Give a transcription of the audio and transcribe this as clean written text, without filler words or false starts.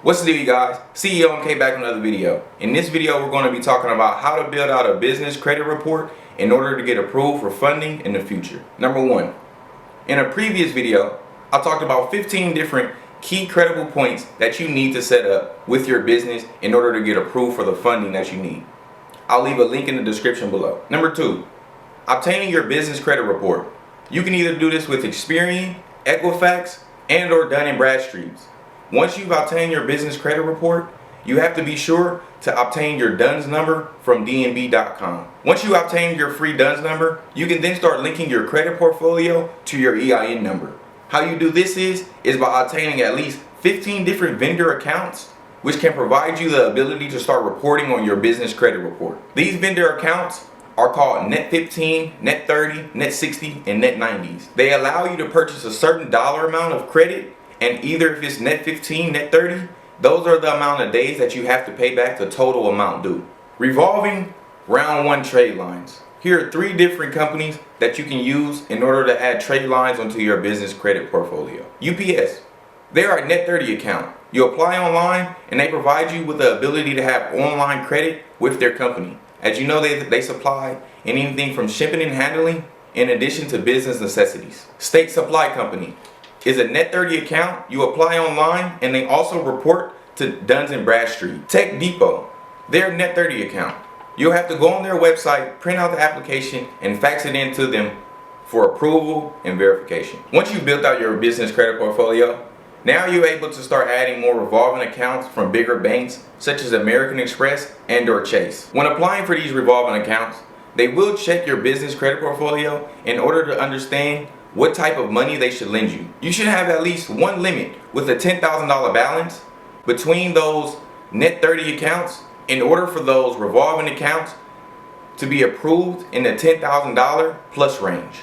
What's the deal, you guys? CEO MK back with another video. In this video, we're going to be talking about how to build out a business credit report in order to get approved for funding in the future. Number one, in a previous video, I talked about 15 different key credible points that you need to set up with your business in order to get approved for the funding that you need. I'll leave a link in the description below. Number two, obtaining your business credit report. You can either do this with Experian, Equifax, and or Dun & Bradstreet's. Once you've obtained your business credit report, you have to be sure to obtain your DUNS number from dnb.com. Once you obtain your free DUNS number, you can then start linking your credit portfolio to your EIN number. How you do this is by obtaining at least 15 different vendor accounts, which can provide you the ability to start reporting on your business credit report. These vendor accounts are called Net 15, Net 30, Net 60, and Net 90s. They allow you to purchase a certain dollar amount of credit, and either if it's Net 15, Net 30, those are the amount of days that you have to pay back the total amount due. Revolving round one trade lines. Here are 3 different companies that you can use in order to add trade lines onto your business credit portfolio. UPS, they are a Net 30 account. You apply online and they provide you with the ability to have online credit with their company. As you know, they supply anything from shipping and handling in addition to business necessities. State Supply Company is a Net 30 account. You apply online and they also report to Dun & Bradstreet. Tech Depot, they're a Net 30 account. You'll have to go on their website, print out the application, and fax it in to them for approval and verification. Once you've built out your business credit portfolio, now you're able to start adding more revolving accounts from bigger banks such as American Express and or Chase. When applying for these revolving accounts, they will check your business credit portfolio in order to understand what type of money they should lend you. You should have at least one limit with a $10,000 balance between those Net 30 accounts in order for those revolving accounts to be approved in the $10,000 plus range.